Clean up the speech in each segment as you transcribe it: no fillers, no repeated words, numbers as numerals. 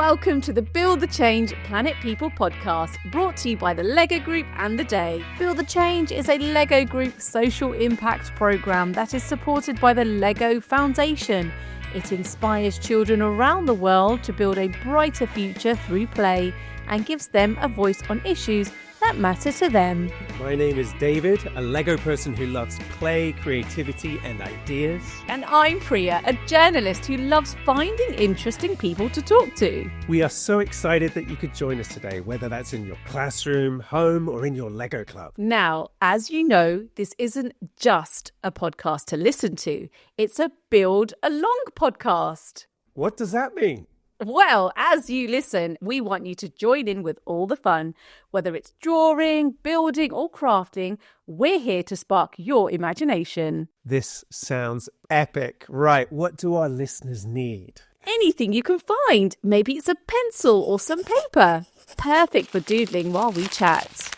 Welcome to the Build the Change Planet People podcast, brought to you by the Lego Group and The Day. Build the Change is a Lego Group social impact programme that is supported by the Lego Foundation. It inspires children around the world to build a brighter future through play and gives them a voice on issues that matter to them. My name is David, a Lego person who loves play, creativity and ideas. And I'm Priya, a journalist who loves finding interesting people to talk to. We are so excited that you could join us today, whether that's in your classroom, home or in your Lego club. Now, as you know, this isn't just a podcast to listen to. It's a build along podcast. What does that mean? Well, as you listen, we want you to join in with all the fun. Whether it's drawing, building or crafting, we're here to spark your imagination. This sounds epic. Right, what do our listeners need? Anything you can find. Maybe it's a pencil or some paper. Perfect for doodling while we chat.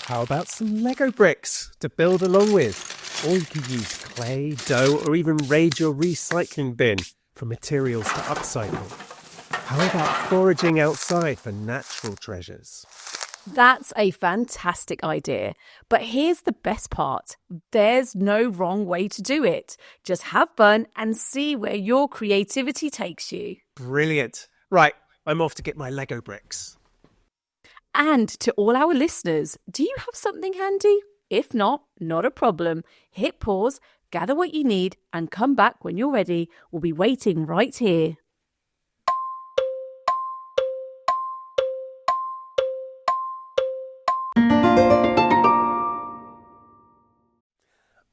How about some Lego bricks to build along with? Or you could use clay, dough or even raid your recycling bin for materials to upcycle. How about foraging outside for natural treasures? That's a fantastic idea. But here's the best part. There's no wrong way to do it. Just have fun and see where your creativity takes you. Brilliant. Right, I'm off to get my Lego bricks. And to all our listeners, do you have something handy? If not a problem. Hit pause, gather what you need and come back when you're ready. We'll be waiting right here.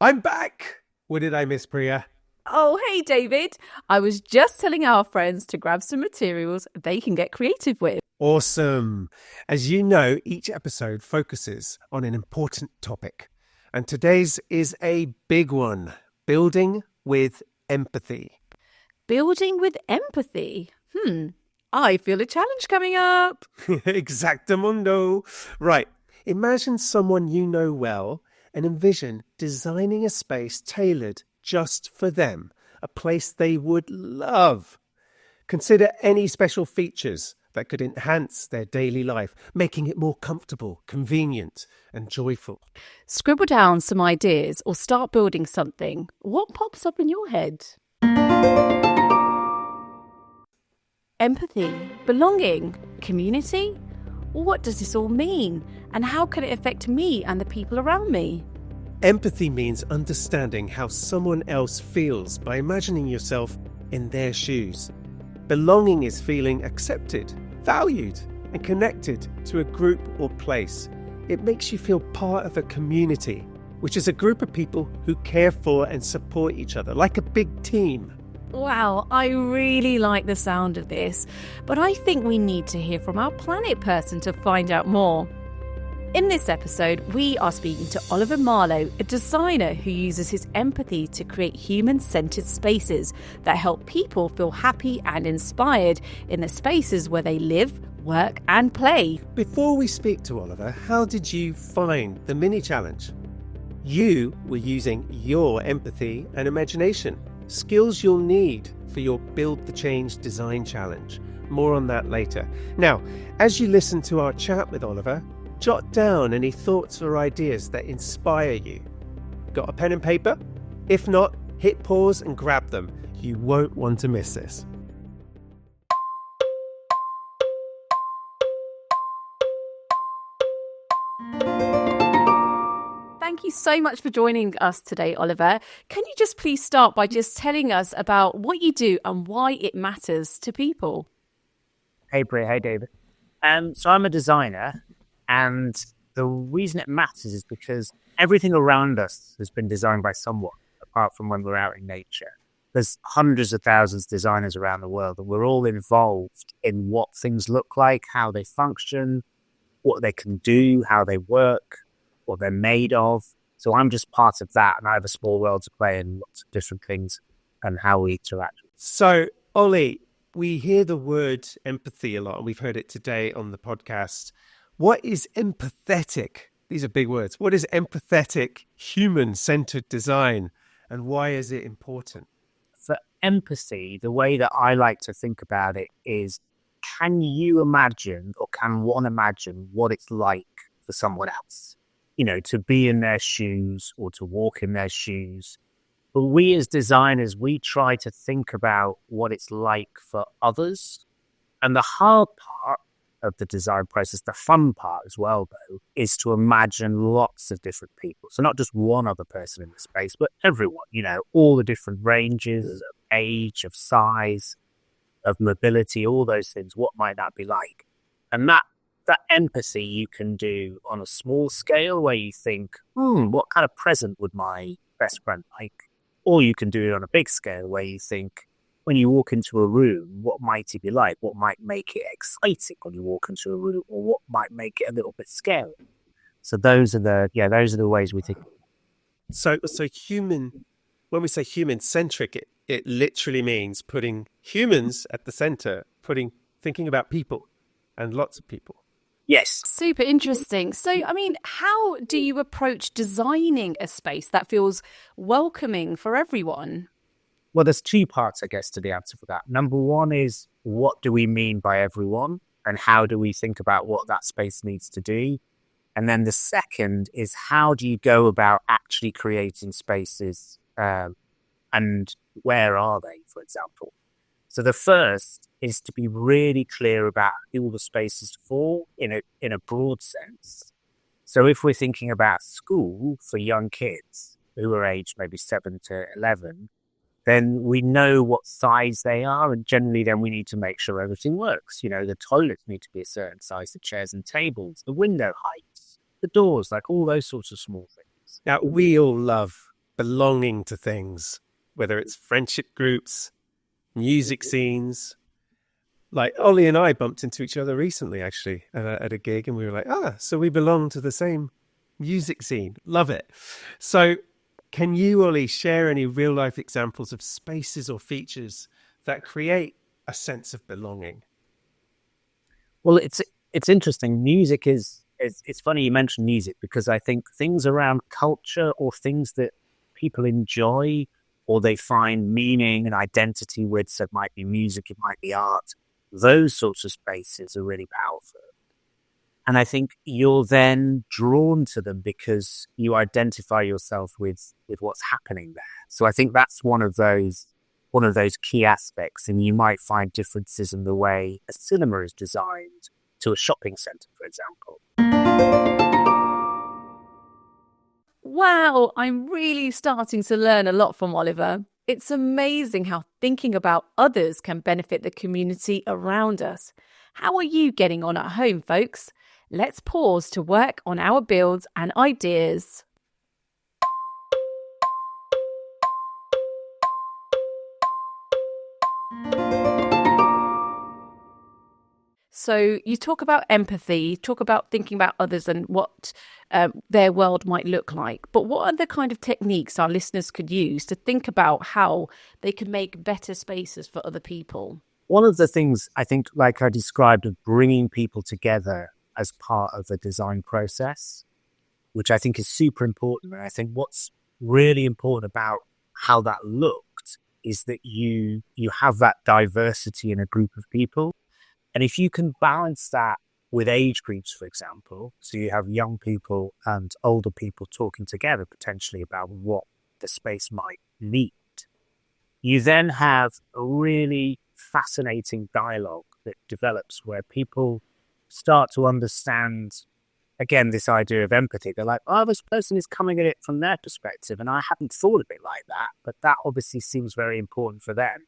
I'm back! What did I miss, Priya? Oh, hey, David. I was just telling our friends to grab some materials they can get creative with. Awesome! As you know, each episode focuses on an important topic. And today's is a big one. Building with empathy. Building with empathy? I feel a challenge coming up. Exactamundo. Right. Imagine someone you know well and envision designing a space tailored just for them, a place they would love. Consider any special features that could enhance their daily life, making it more comfortable, convenient, and joyful. Scribble down some ideas or start building something. What pops up in your head? Empathy, belonging, community? What does this all mean? And how can it affect me and the people around me? Empathy means understanding how someone else feels by imagining yourself in their shoes. Belonging is feeling accepted, valued, and connected to a group or place. It makes you feel part of a community, which is a group of people who care for and support each other, like a big team. Wow, I really like the sound of this, but I think we need to hear from our planet person to find out more. In this episode, we are speaking to Oliver Marlow, a designer who uses his empathy to create human-centered spaces that help people feel happy and inspired in the spaces where they live, work and play. Before we speak to Oliver, how did you find the mini challenge? You were using your empathy and imagination, skills you'll need for your Build the Change design challenge. More on that later. Now, as you listen to our chat with Oliver, jot down any thoughts or ideas that inspire you. Got a pen and paper? If not, hit pause and grab them. You won't want to miss this. Thank you so much for joining us today, Oliver. Can you just please start by just telling us about what you do and why it matters to people? Hey, Priya. Hey, David. So I'm a designer, and the reason it matters is because everything around us has been designed by someone, apart from when we're out in nature. There's hundreds of thousands of designers around the world, and we're all involved in what things look like, how they function, what they can do, how they work, what they're made of. So I'm just part of that, and I have a small role to play in lots of different things and how we interact. So, Ollie, we hear the word empathy a lot, and we've heard it today on the podcast. What is empathetic? These are big words. What is empathetic, human-centered design, and why is it important? For empathy, the way that I like to think about it is can you imagine, or can one imagine what it's like for someone else? To be in their shoes or to walk in their shoes. But we as designers, we try to think about what it's like for others. And the hard part of the design process, the fun part as well, though, is to imagine lots of different people. So not just one other person in the space, but everyone, all the different ranges of age, of size, of mobility, all those things. What might that be like? And that empathy you can do on a small scale where you think, what kind of present would my best friend like? Or you can do it on a big scale where you think, when you walk into a room, what might it be like? What might make it exciting when you walk into a room? Or what might make it a little bit scary? So those are the ways we think. So human, when we say human-centric, it literally means putting humans at the center, thinking about people and lots of people. Yes. Super interesting. So, how do you approach designing a space that feels welcoming for everyone? Well, there's two parts, I guess, to the answer for that. Number one is, what do we mean by everyone? And how do we think about what that space needs to do? And then the second is, how do you go about actually creating spaces and where are they, for example? So the first is to be really clear about who the spaces fall in a broad sense. So if we're thinking about school for young kids who are aged maybe 7 to 11, then we know what size they are, and generally then we need to make sure everything works. The toilets need to be a certain size, the chairs and tables, the window heights, the doors, like all those sorts of small things. Now, we all love belonging to things, whether it's friendship groups, music scenes. Like Ollie and I bumped into each other recently, actually, at a gig, and we were like, so we belong to the same music scene. Love it. So can you, Ollie, share any real-life examples of spaces or features that create a sense of belonging? Well, it's interesting. Music it's funny you mentioned music, because I think things around culture or things that people enjoy or they find meaning and identity with, so it might be music, it might be art, those sorts of spaces are really powerful. And I think you're then drawn to them because you identify yourself with what's happening there. So I think that's one of those key aspects. And you might find differences in the way a cinema is designed to a shopping centre, for example. Wow, I'm really starting to learn a lot from Oliver. It's amazing how thinking about others can benefit the community around us. How are you getting on at home, folks? Let's pause to work on our builds and ideas. So you talk about empathy, you talk about thinking about others and what their world might look like. But what are the kind of techniques our listeners could use to think about how they can make better spaces for other people? One of the things I think, like I described, of bringing people together as part of the design process, which I think is super important. And I think what's really important about how that looked is that you have that diversity in a group of people. And if you can balance that with age groups, for example, so you have young people and older people talking together potentially about what the space might need, you then have a really fascinating dialogue that develops where people start to understand, again, this idea of empathy. They're like, this person is coming at it from their perspective, and I hadn't thought of it like that, but that obviously seems very important for them.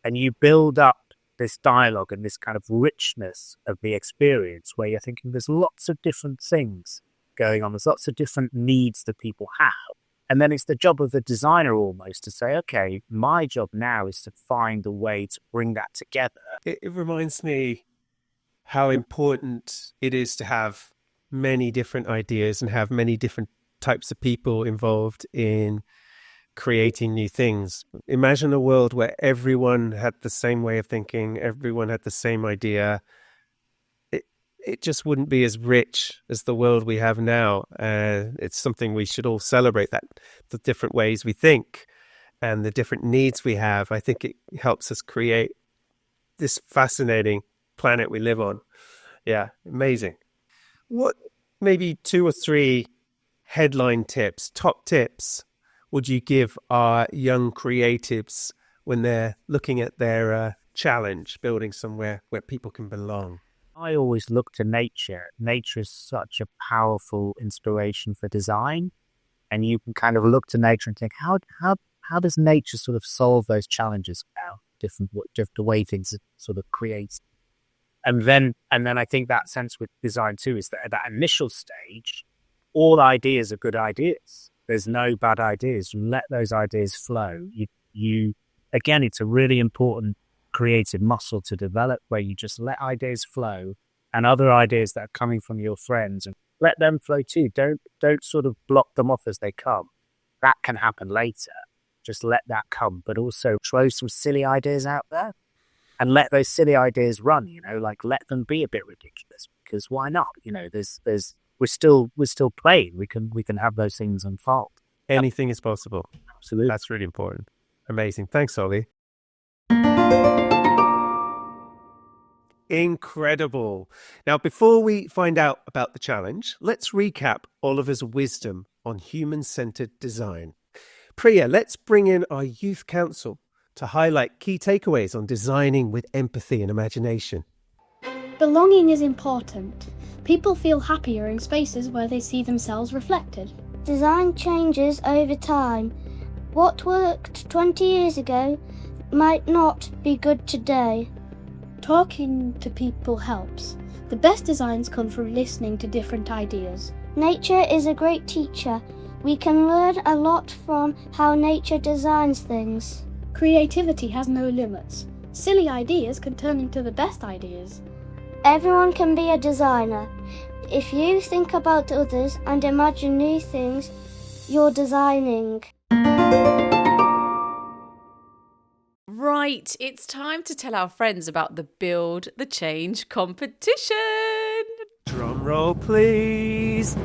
And you build up this dialogue and this kind of richness of the experience where you're thinking there's lots of different things going on. There's lots of different needs that people have. And then it's the job of the designer almost to say, okay, my job now is to find a way to bring that together. It reminds me how important it is to have many different ideas and have many different types of people involved in creating new things. Imagine a world where everyone had the same way of thinking, everyone had the same idea. It just wouldn't be as rich as the world we have now. It's something we should all celebrate, that the different ways we think and the different needs we have. I think it helps us create this fascinating planet we live on. Yeah, amazing. What maybe 2 or 3 headline tips, top tips, would you give our young creatives when they're looking at their challenge, building somewhere where people can belong? I always look to nature. Nature is such a powerful inspiration for design. And you can kind of look to nature and think, how does nature sort of solve those challenges now? Different the way things sort of create. And then I think that sense with design too is that at that initial stage, all ideas are good ideas. There's no bad ideas. You let those ideas flow. You again, it's a really important creative muscle to develop where you just let ideas flow and other ideas that are coming from your friends and let them flow too. Don't sort of block them off as they come. That can happen later. Just let that come, but also throw some silly ideas out there and let those silly ideas run, like let them be a bit ridiculous because why not? We're still playing. We can have those things unfold. Anything is possible. Absolutely. That's really important. Amazing. Thanks, Ollie. Incredible. Now, before we find out about the challenge, let's recap Oliver's wisdom on human-centered design. Priya, let's bring in our youth council to highlight key takeaways on designing with empathy and imagination. Belonging is important. People feel happier in spaces where they see themselves reflected. Design changes over time. What worked 20 years ago might not be good today. Talking to people helps. The best designs come from listening to different ideas. Nature is a great teacher. We can learn a lot from how nature designs things. Creativity has no limits. Silly ideas can turn into the best ideas. Everyone can be a designer. If you think about others and imagine new things, you're designing. Right, it's time to tell our friends about the Build the Change competition. Drum roll, please.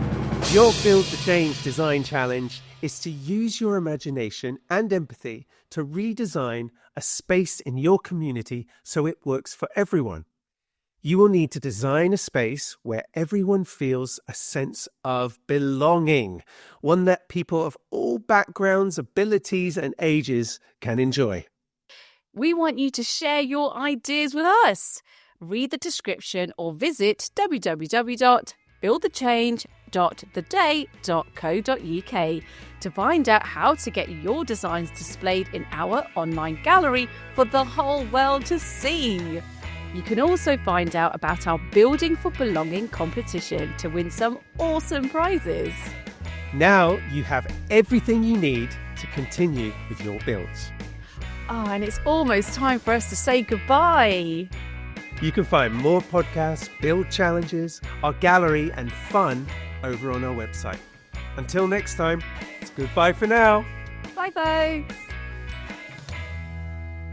Your Build the Change design challenge is to use your imagination and empathy to redesign a space in your community so it works for everyone. You will need to design a space where everyone feels a sense of belonging, one that people of all backgrounds, abilities, and ages can enjoy. We want you to share your ideas with us. Read the description or visit www.buildthechange.theday.co.uk to find out how to get your designs displayed in our online gallery for the whole world to see. You can also find out about our Building for Belonging competition to win some awesome prizes. Now you have everything you need to continue with your builds. Oh, and it's almost time for us to say goodbye. You can find more podcasts, build challenges, our gallery, and fun over on our website. Until next time, it's goodbye for now. Bye, folks.